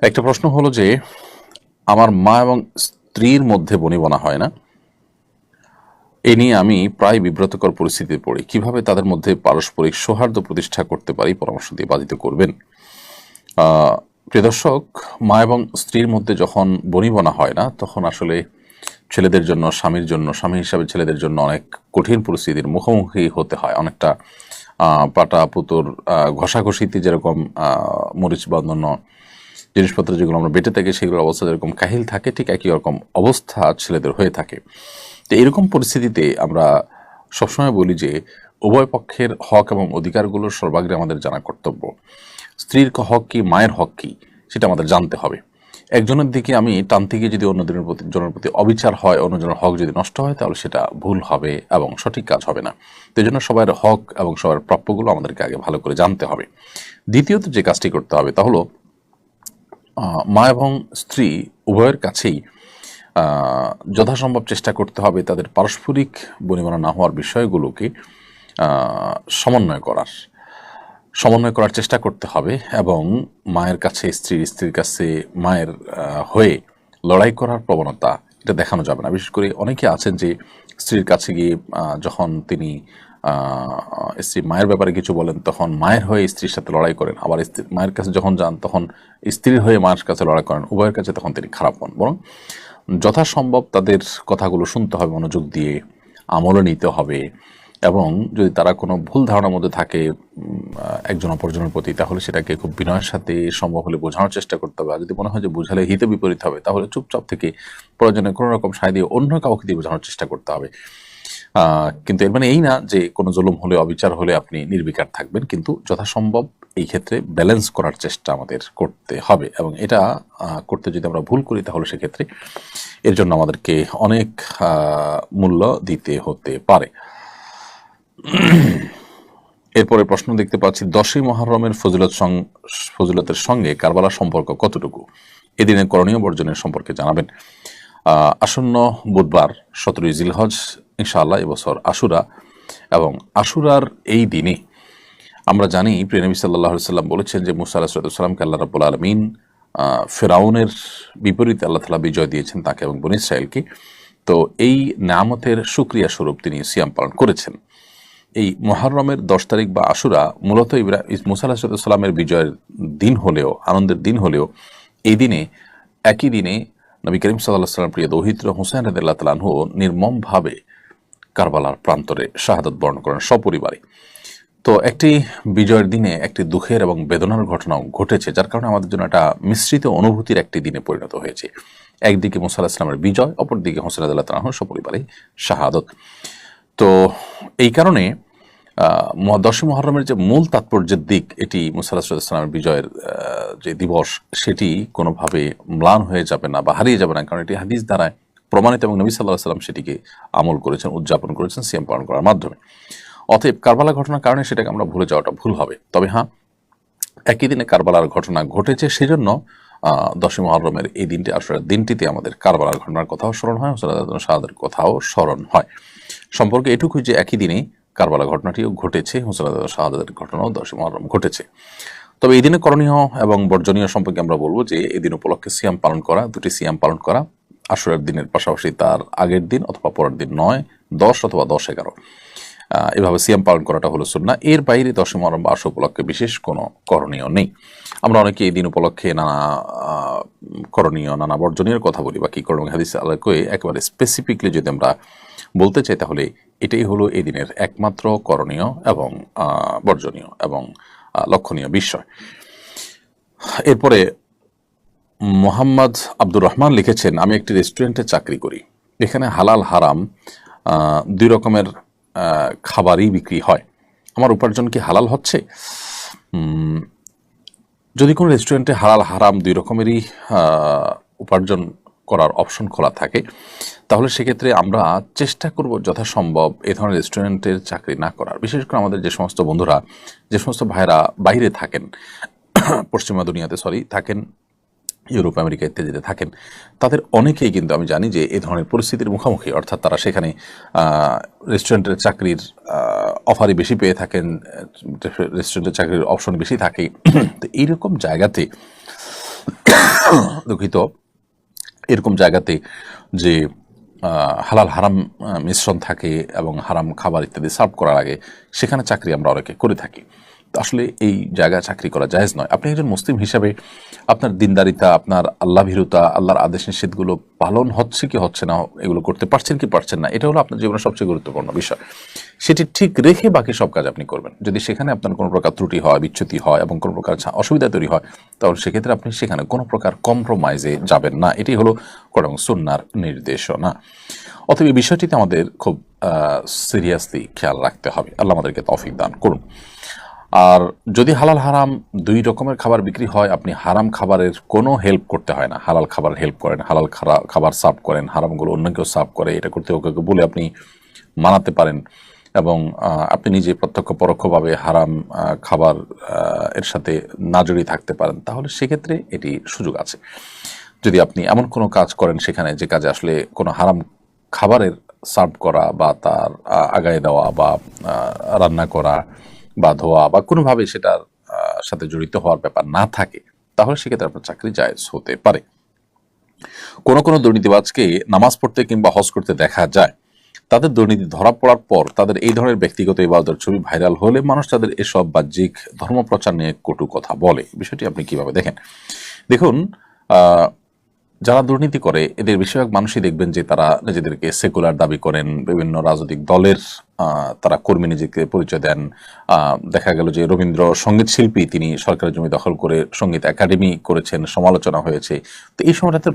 একটা প্রশ্ন হলো যে আমার মা এবং স্ত্রীর মধ্যে বনিবনা হয় না, এ নিয়ে আমি প্রায় বিব্রতকর পরিস্থিতিতে পড়ি। কিভাবে তাদের মধ্যে পারস্পরিক সৌহার্দ্য প্রতিষ্ঠা করতে পারি, পরামর্শ দিয়ে বাধিত করবেন। প্রিয় দর্শক, মা এবং স্ত্রীর মধ্যে যখন বনিবনা হয় না, তখন আসলে ছেলেদের জন্য, স্বামীর জন্য, স্বামী হিসাবে ছেলেদের জন্য অনেক কঠিন পরিস্থিতির মুখোমুখি হতে হয়। অনেকটা পাটা পুতুর ঘষাঘষিতে যেরকম মরিচ বা অন্যান্য জিনিসপত্র যেগুলো আমরা বেঁটে থাকি সেগুলোর অবস্থা যেরকম কাহিল থাকে, ঠিক একই রকম অবস্থা ছেলেদের হয়ে থাকে। তো এরকম পরিস্থিতিতে আমরা সবসময় বলি যে উভয় পক্ষের হক এবং অধিকারগুলোর সর্বাগ্রে আমাদের জানা কর্তব্য। স্ত্রীর হক কি, মায়ের হক কি, সেটা আমাদের জানতে হবে। একজনের দিকে আমি টানতে গিয়ে যদি অন্যজনের প্রতি অবিচার হয়, অন্যজনের হক যদি নষ্ট হয়, তাহলে সেটা ভুল হবে এবং সঠিক কাজ হবে না। তো এই জন্য সবার হক এবং সবার প্রাপ্যগুলো আমাদেরকে আগে ভালো করে জানতে হবে। দ্বিতীয়ত যে কাজটি করতে হবে তা হলো মা এবং স্ত্রী উভয়ের কাছেই যথাসম্ভব চেষ্টা করতে হবে তাদের পারস্পরিক বনিবনা না হওয়ার বিষয়গুলোকে সমন্বয় করার চেষ্টা করতে হবে এবং মায়ের কাছে স্ত্রীর, স্ত্রীর কাছে মায়ের হয়ে লড়াই করার প্রবণতা এটা দেখানো যাবে না। বিশেষ করে অনেকে আছেন যে স্ত্রীর কাছে গিয়ে যখন তিনি স্ত্রী মায়ের ব্যাপারে কিছু বলেন, তখন মায়ের হয়ে স্ত্রীর সাথে লড়াই করেন, আবার মায়ের কাছে যখন যান তখন স্ত্রীর হয়ে মায়ের কাছে লড়াই করেন। উভয়ের কাছে তখন তিনি খারাপ হন। বরং যথাসম্ভব তাদের কথাগুলো শুনতে হবে, মনোযোগ দিয়ে আমলও নিতে হবে এবং যদি তারা কোনো ভুল ধারণার মধ্যে থাকে একজন অপরজনের প্রতি, তাহলে সেটাকে খুব বিনয়ের সাথে সম্ভব হলে বোঝানোর চেষ্টা করতে হবে। আর যদি মনে হয় যে বোঝালে হিতে বিপরীত হবে, তাহলে চুপচাপ থেকে প্রয়োজনে কোনো রকম সায় দিয়ে অন্য কাউকে দিয়ে বোঝানোর চেষ্টা করতে হবে। কিন্তু এর মানে এই না যে কোনো জুলুম হলে, অবিচার হলে আপনি নির্বিকার থাকবেন, কিন্তু যথাসম্ভব এই ক্ষেত্রে ব্যালেন্স করার চেষ্টা আমাদের করতে হবে। এবং এটা করতে যদি আমরা ভুল করি, তাহলে সেক্ষেত্রে এর জন্য আমাদেরকে অনেক মূল্য দিতে হতে পারে। এরপরে প্রশ্ন দেখতে পাচ্ছি, 10ই মুহররমের ফজিলতের সঙ্গে কারবালার সম্পর্ক কতটুকু? এদিনের করণীয় বর্জনের সম্পর্কে জানাবেন। আসন্ন বুধবার 17ই জিলহজ ইনশাআল্লাহ এবছর আশুরা, এবং আশুরার এই দিনে আমরা জানি প্রিয় নবী সাল্লাল্লাহু আলাইহি সাল্লাম বলেছেন যে মুসা আলাইহিস সালামকে আল্লাহ রাব্বুল আলামিন ফেরাউনের বিপরীতে আল্লাহ তাআলা বিজয় দিয়েছেন তাকে এবং বনী ইসরাঈলকে। তো এই নেয়ামতের শুকরিয়া স্বরূপ তিনি সিয়াম পালন করেছেন। এই মুহররমের 10 তারিখ বা আশুরা মূলত মুসা আলাইহিস সালামের বিজয়ের দিন হলেও, আনন্দের দিন হলেও, এই দিনে একই দিনে নবী করিম সাল্লাল্লাহু আলাইহি ওয়াসাল্লাম প্রিয় দৌহিত্র হুসাইন রাদিয়াল্লাহু তাআলা আনহু নির্মমভাবে কারবালার প্রান্তরে শাহাদাত বরণ করেন সপরিবারে। তো একটি বিজয়ের দিনে একটি দুঃখের এবং বেদনার ঘটনাও ঘটেছে, যার কারণে আমাদের জন্য একটা মিশ্রিত অনুভূতির একটি দিনে পরিণত হয়েছে। একদিকে মুসা আলাইহিস সালামের বিজয়, অপরদিকে হুসাইন রাদিয়াল্লাহু তাআলা আনহু সপরিবারে শাহাদত। তো এই কারণে 10ই মুহররমের যে মূল তাৎপর্যের দিক, এটি মুসা আলাইহিস সালামের বিজয়ের যে দিবস, সেটি কোনোভাবে ম্লান হয়ে যাবে না বা হারিয়ে যাবে না, কারণ এটি হাদিস দ্বারা প্রমাণিত এবং নবী সাল্লাল্লাহু আলাইহি সাল্লাম সেটিকে আমল করেছেন, উদযাপন করেছেন সিয়াম পালন করার মাধ্যমে। অতএব কারবালা ঘটনার কারণে সেটাকে আমরা ভুলে যাওয়াটা ভুল হবে। তবে হ্যাঁ, একই দিনে কারবালার ঘটনা ঘটেছে, সেজন্য 10ই মুহররমের এই দিনটি, আসলে দিনটিতে আমাদের কারবালার ঘটনার কথাও স্মরণ হয়, শাহাদাতের কথাও স্মরণ হয়। সম্পর্কে এটুকুই যে একই দিনে কারবালা ঘটনাটিও ঘটেছে, হুসাইন শাহাদাতের ঘটনাও 10ই মুহররম ঘটেছে। তবে এই দিনে করণীয় এবং বর্জনীয় সম্পর্কে আমরা বলবো যে এই দিন উপলক্ষে সিয়াম পালন করা, দুটি সিয়াম পালন করা, আশুরার দিনের পাশাপাশি তার আগের দিন অথবা পরের দিন 9, 10 অথবা 10-11 এভাবে সিয়াম পালন করাটা হলো সুন্নাহ। এর বাইরে 10ই মুহররম বা আশুরা উপলক্ষে বিশেষ কোনো করণীয় নেই। আমরা অনেকে এই দিন উপলক্ষে নানা করণীয়, নানা বর্জনীয় কথা বলি, বা কি করণীয় হাদিস আলোকে একেবারে স্পেসিফিকলি যদি আমরা বলতে চাই, তাহলে এটাই হলো এই দিনের একমাত্র করণীয় এবং বর্জনীয় এবং লক্ষণীয় বিষয়। এরপরে মোহাম্মদ আব্দুর রহমান লিখেছেন, আমি একটি রেস্টুরেন্টে চাকরি করি। এখানে হালাল হারাম দুই রকমের খাবারই বিক্রি হয়। আমার উপার্জন কি হালাল হচ্ছে? যদি কোনো রেস্টুরেন্টে হালাল হারাম দুই রকমেরই উপার্জন করার অপশন খোলা থাকে, তাহলে সেক্ষেত্রে আমরা চেষ্টা করব যথাসম্ভব এ ধরনের রেস্টুরেন্টের চাকরি না করার। বিশেষ করে আমাদের যে সমস্ত বন্ধুরা, যে সমস্ত ভাইরা বাইরে থাকেন, পশ্চিমা দুনিয়াতে থাকেন, ইউরোপ, আমেরিকা ইত্যাদিতে থাকেন, তাদের অনেকেই কিন্তু আমি জানি যে এ ধরনের পরিস্থিতির মুখোমুখি। অর্থাৎ তারা সেখানে রেস্টুরেন্টের চাকরির অফারই বেশি পেয়ে থাকেন, রেস্টুরেন্টের চাকরির অপশন বেশি থাকে। তো এইরকম জায়গাতে দুঃখিত, এরকম জায়গাতে যে হালাল হারাম মিশ্রণ থাকে এবং হারাম খাবার ইত্যাদি সার্ভ করার আগে সেখানে চাকরি আমরা অনেকে করে থাকি। তো আসলে এই জায়গায় চাকরি করা জায়েজ নয়। আপনি একজন মুসলিম হিসাবে আপনার দিনদারিতা, আপনার আল্লাহ ভীরুতা, আল্লাহর আদেশ নিষেধগুলো পালন হচ্ছে কি হচ্ছে না, এগুলো করতে পারছেন কি পারছেন না, এটা হলো আপনার জীবনের সবচেয়ে গুরুত্বপূর্ণ বিষয়। সেটি ঠিক রেখে বাকি সব কাজ আপনি করবেন। যদি সেখানে আপনার কোনো প্রকার ত্রুটি হয়, বিচ্যুতি হয় এবং কোনো প্রকার অসুবিধা তৈরি হয়, তাহলে সেক্ষেত্রে আপনি সেখানে কোনো প্রকার কম্প্রোমাইজে যাবেন না। এটি হলো কোরআন এবং সুন্নাহর নির্দেশনা। অতএব এই বিষয়টিতে আমাদের খুব সিরিয়াসলি খেয়াল রাখতে হবে। আল্লাহ আমাদেরকে তৌফিক দান করুন। আর যদি হালাল হারাম দুই রকমের খাবার বিক্রি হয়, আপনি হারাম খাবারের কোনো হেল্প করতে হয় না, হালাল খাবার হেল্প করেন, হালাল খাবার সার্ভ করেন, হারামগুলো অন্য কেউ সার্ভ করে, এটা করতে ওকে বলে আপনি মানাতে পারেন এবং আপনি নিজে প্রত্যক্ষ পরোক্ষভাবে হারাম খাবার এর সাথে না জড়িয়ে থাকতে পারেন, তাহলে সেক্ষেত্রে এটি সুযোগ আছে। যদি আপনি এমন কোনো কাজ করেন সেখানে যে কাজে আসলে কোনো হারাম খাবারের সার্ভ করা বা তার আগায় দেওয়া বা রান্না করা বা ধোয়া বা কোনোভাবে সেটার সাথে জড়িত হওয়ার ব্যাপার না থাকে, তাহলে সেক্ষেত্রে আপনার চাকরি জায়েজ হতে পারে। কোনো কোনো দুর্নীতিবাজকে নামাজ পড়তে কিংবা হজ করতে দেখা যায়। তাদের দুর্নীতি ধরা পড়ার পর তাদের এই ধরনের ব্যক্তিগত ইবাদতের ছবি ভাইরাল হলে মানুষ তাদের এসব বাহ্যিক ধর্মপ্রচার নিয়ে কটু কথা বলে। বিষয়টি আপনি কিভাবে দেখেন? দেখুন, যারা দুর্নীতি করে এদের বেশিরভাগ মানুষই দেখবেন যে তারা নিজেদেরকে সেকুলার দাবি করেন, বিভিন্ন রাজনৈতিক দলের তারা কর্মী নিজেকে পরিচয় দেন। দেখা গেল যে রবীন্দ্র সঙ্গীত শিল্পী, তিনি সরকারি জমি দখল করে সঙ্গীত একাডেমি করেছেন, সমালোচনা হয়েছে। তো এই সময়টাতে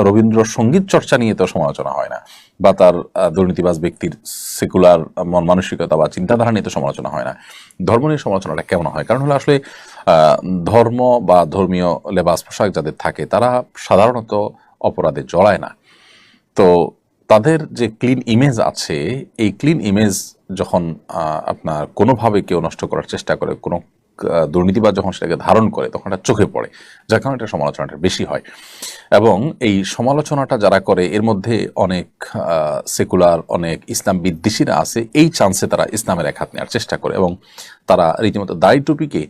রবীন্দ্র সঙ্গীত চর্চা নিয়ে তো সমালোচনা হয় না, বা তার দুর্নীতিবাজ ব্যক্তির সেকুলার মন মানসিকতা বা চিন্তাধারা নিয়ে তো সমালোচনা হয় না। ধর্ম নিয়ে সমালোচনাটা কেমন হয়? কারণ হলো আসলে ধর্ম বা ধর্মীয় লেবাস পোশাক যাদের থাকে তারা সাধারণত অপরাধে জড়ায় না। তো তাদের যে ক্লিন ইমেজ আছে, এই ক্লিন ইমেজ যখন আপনার কোনোভাবে কেউ নষ্ট করার চেষ্টা করে, কোনো দুর্নীতিবাজ যখন সেটাকে ধারণ করে, তখন এটা চোখে পড়ে, যার কারণে এটা সমালোচনাটা বেশি হয়। এবং এই সমালোচনাটা যারা করে এর মধ্যে অনেক সেকুলার, অনেক ইসলাম বিদ্বেষীরা আছে। এই চান্সে তারা ইসলামের এক হাত নেওয়ার চেষ্টা করে এবং তারা রীতিমতো দাড়ি টুপিকে,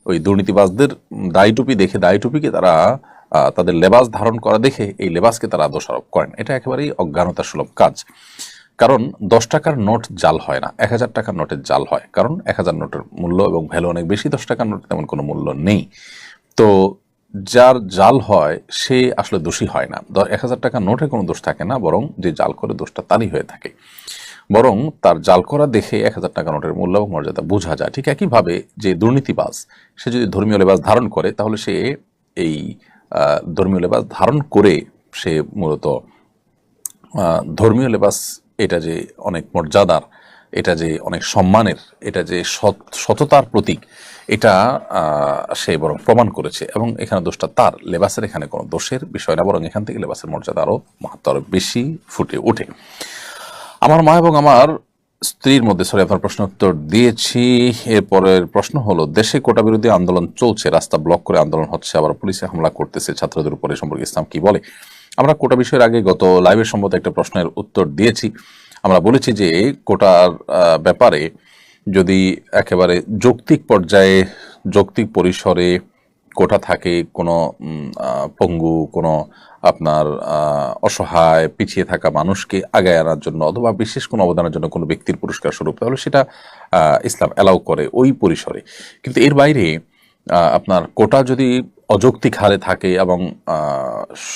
ওই দুর্নীতিবাজদের দাড়ি টুপি দেখে দাড়ি টুপিকে তারা তাদের লেবাস ধারণ করা দেখে এই লেবাসকে তারা দোষারোপ করেন। এটা একেবারেই অজ্ঞানতা সুলভ কাজ। কারণ 10 টাকার নোট জাল হয় না, 1000 টাকার নোটের জাল হয়। কারণ 1000 নোটের মূল্য এবং ভ্যালু অনেক বেশি, 10 টাকার নোট তেমন কোনো মূল্য নেই। তো যার জাল হয় সে আসলে দোষী হয় না। 1000 টাকার নোটে কোনো দোষ থাকে না, বরং যে জাল করে দোষটা তারই হয়ে থাকে। বরং তার জাল করা দেখে 1000 টাকা নোটের মূল্য এবং মর্যাদা বোঝা যায়। ঠিক একইভাবে যে দুর্নীতিবাজ, সে যদি ধর্মীয় লেবাস ধারণ করে, তাহলে সে এই ধর্মীয় লেবাস ধারণ করে সে মূলত ধর্মীয় লেবাস, এটা যে অনেক মর্যাদার, এটা যে অনেক সম্মানের, এটা যে সততার প্রতীক, এটা সে বরং প্রমাণ করেছে। এবং এখানে দোষটা তার, লেবাসের এখানে কোনো দোষের বিষয় না, বরং এখান থেকে লেবাসের মর্যাদা আরও মাহাত্ম আরও বেশি ফুটে ওঠে। আমার মা এবং আমার স্ত্রীর মধ্যে, আপনার প্রশ্ন উত্তর দিয়েছি। এরপরের প্রশ্ন হলো, দেশে কোটা বিরোধী আন্দোলন চলছে, রাস্তা ব্লক করে আন্দোলন হচ্ছে, আবার পুলিশে হামলা করতেছে ছাত্রদের উপরে, সম্পর্কে ইসলাম কি বলে? আমরা কোটা বিষয়ের আগে গত লাইভের সম্ভবত একটা প্রশ্নের উত্তর দিয়েছি। আমরা বলেছি যে কোটার ব্যাপারে যদি একেবারে যৌক্তিক পর্যায়ে, যৌক্তিক পরিসরে কোটা থাকে, কোনো পঙ্গু, কোনো আপনার অসহায় পিছিয়ে থাকা মানুষকে আগায় আনার জন্য অথবা বিশেষ কোনো অবদানের জন্য কোনো ব্যক্তির পুরস্কার স্বরূপ, তাহলে সেটা ইসলাম অ্যালাউ করে ওই পরিসরে। কিন্তু এর বাইরে আপনার কোটা যদি অযৌক্তিক হারে থাকে এবং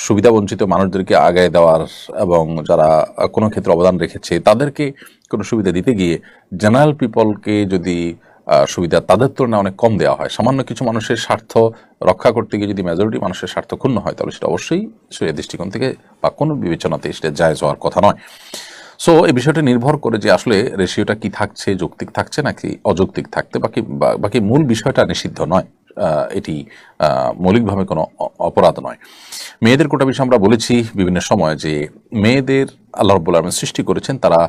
সুবিধাবঞ্চিত মানুষদেরকে আগায় দেওয়ার এবং যারা কোনো ক্ষেত্রে অবদান রেখেছে তাদেরকে কোনো সুবিধা দিতে গিয়ে জেনারেল পিপলকে যদি সুবিধা তাদের তুলনায় অনেক কম দেওয়া হয়, সামান্য কিছু মানুষের স্বার্থ রক্ষা করতে গিয়ে যদি মেজরিটি মানুষের স্বার্থ ক্ষুণ্ণ হয়, তাহলে সেটা অবশ্যই শরীয়তের দৃষ্টিকোণ থেকে বা কোনো বিবেচনাতে সেটা জায়েজ হওয়ার কথা নয়। সো এই বিষয়টা নির্ভর করে যে আসলে রেশিওটা কি থাকছে, যৌক্তিক থাকছে নাকি অযৌক্তিক থাকতে, বাকি মূল বিষয়টা নিষিদ্ধ নয়, এটি মৌলিকভাবে কোনো অপরাধ নয়। মেয়েদের কোটা বিষয়ে আমরা বলেছি বিভিন্ন সময় যে মেয়েদের আল্লাহ রাব্বুল আলামিন সৃষ্টি করেছেন, তারা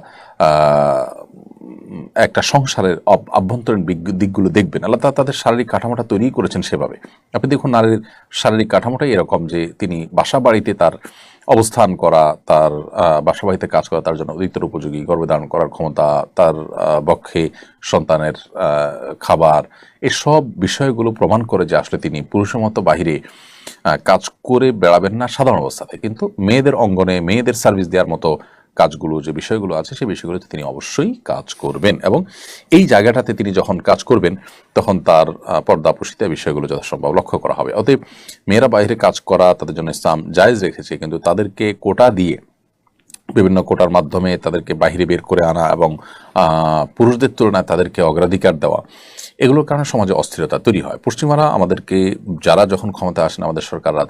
একটা সংসারের আভ্যন্তরীণ দিকগুলো দেখবেন, আল্লাহ তাআলা তাদের শারীরিক কাঠামোটা তৈরি করেছেন সেভাবে। আপনি দেখুন নারীর শারীরিক কাঠামোটাই এরকম যে তিনি বাসা বাড়িতে তার অবস্থান করা, তার বাসা বাড়িতে কাজ করা তার জন্য অধিকতর উপযোগী, গর্ভধারণ করার ক্ষমতা, তার বক্ষে সন্তানের খাবার, এসব বিষয়গুলো প্রমাণ করে যে আসলে তিনি পুরুষের মতো বাহিরে কাজ করে বেড়াবেন না সাধারণ অবস্থাতে, কিন্তু মেয়েদের অঙ্গনে মেয়েদের সার্ভিস দেওয়ার মতো কাজগুলো যে বিষয়গুলো আছে সেই বিষয়গুলোতে তিনি অবশ্যই কাজ করবেন, এবং এই জায়গাটাতে তিনি যখন কাজ করবেন তখন তার পর্দাপ্রসিতা বিষয়গুলো যথাসম্ভব লক্ষ্য করা হবে। অতএব মেয়েরা বাইরে কাজ করা তাদের জন্য ইসলাম জায়েজ রেখেছে, কিন্তু তাদেরকে কোটা দিয়ে, বিভিন্ন কোটার মাধ্যমে তাদেরকে বাহিরে বের করে আনা এবং পুরুষদের তুলনায় তাদেরকে অগ্রাধিকার দেওয়া, এগুলোর কারণে সমাজে অস্থিরতা তৈরি হয়। পশ্চিমারা আমাদেরকে, যারা যখন ক্ষমতা আসেন আমাদের সরকাররা,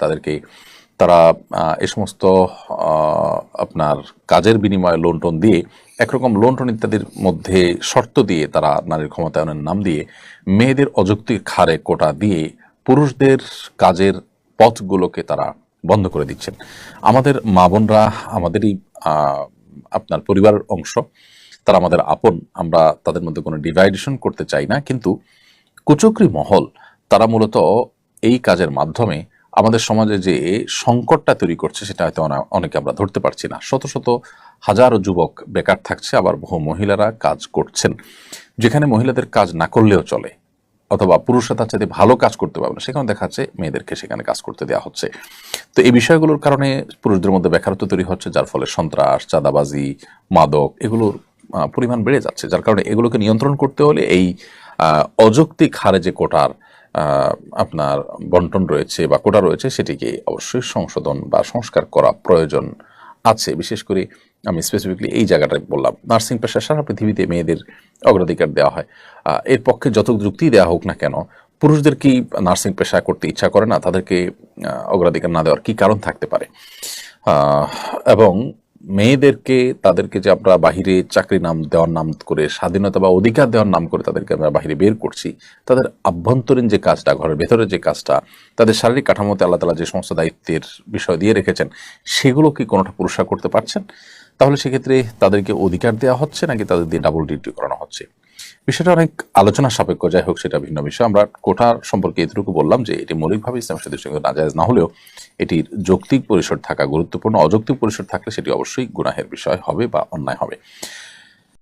তারা এই সমস্ত আপনার কাজের বিনিময়ে লোন টোন দিয়ে, একরকম লোন টোন ইত্যাদির মধ্যে শর্ত দিয়ে তারা নারীর ক্ষমতায়নের নাম দিয়ে মেয়েদের অযৌক্তিক হারে কোটা দিয়ে পুরুষদের কাজের পথগুলোকে তারা বন্ধ করে দিচ্ছেন। আমাদের মা বোনরা আমাদেরই আপনার পরিবারের অংশ, তারা আমাদের আপন, আমরা তাদের মধ্যে কোনো ডিভাইডেশন করতে চাই না, কিন্তু কুচক্রী মহল তারা মূলত এই কাজের মাধ্যমে আমাদের সমাজে যে সংকটটা তৈরি করছে সেটা হয়তো অনেকে আমরা ধরতে পারছি না। শত শত হাজারো যুবক বেকার থাকছে, আবার বহু মহিলারা কাজ করছেন, যেখানে মহিলাদের কাজ না করলেও চলে অথবা পুরুষরা তার চাইতে ভালো কাজ করতে পারবে না, সেখানে দেখা যাচ্ছে মেয়েদেরকে সেখানে কাজ করতে দেওয়া হচ্ছে। তো এই বিষয়গুলোর কারণে পুরুষদের মধ্যে বেকারত্ব তৈরি হচ্ছে, যার ফলে সন্ত্রাস, চাঁদাবাজি, মাদক এগুলোর পরিমাণ বেড়ে যাচ্ছে। যার কারণে এগুলোকে নিয়ন্ত্রণ করতে হলে এই অযৌক্তিক হারে যে কোটার আপনার বন্টন রয়েছে বা কোটা রয়েছে সেটিকে অবশ্যই সংশোধন বা সংস্কার করা প্রয়োজন আছে। বিশেষ করে আমি স্পেসিফিকলি এই জায়গাটায় বললাম, নার্সিং পেশা সারা পৃথিবীতে মেয়েদের অগ্রাধিকার দেওয়া হয়। এর পক্ষে যত যুক্তি দেওয়া হোক না কেন, পুরুষদের কি নার্সিং পেশা করতে ইচ্ছা করে না? তাদেরকে অগ্রাধিকার না দেওয়ার কি কারণ থাকতে পারে? এবং মেয়েদেরকে, তাদেরকে যে আমরা বাহিরে চাকরি নাম দেওয়ার নাম করে, স্বাধীনতা বা অধিকার দেওয়ার নাম করে তাদেরকে আমরা বাহিরে বের করছি, তাদের আভ্যন্তরীণ যে কাজটা, ঘরের ভেতরে যে কাজটা, তাদের শারীরিক কাঠামোতে আল্লাহ তাআলা যে সমস্ত দায়িত্বের বিষয় দিয়ে রেখেছেন, সেগুলো কি কোনোটা পুরুষরা করতে পারছেন? তাহলে সেক্ষেত্রে তাদেরকে অধিকার দেওয়া হচ্ছে নাকি তাদের দিয়ে ডাবল ডিউটি করানো হচ্ছে? বিষয়টা অনেক আলোচনা সাপেক্ষ, যাই হোক সেটা ভিন্ন বিষয়। আমরা কোটার সম্পর্কে এতটুকু বললাম যে এটি মৌলিকভাবে ইসলাম শরীয়তের সঙ্গে নাজায়েজ না হলেও এটির যৌক্তিক পরিসর থাকা গুরুত্বপূর্ণ। অযৌক্তিক পরিসর থাকলে সেটি অবশ্যই গুনাহের বিষয় হবে বা অন্যায় হবে।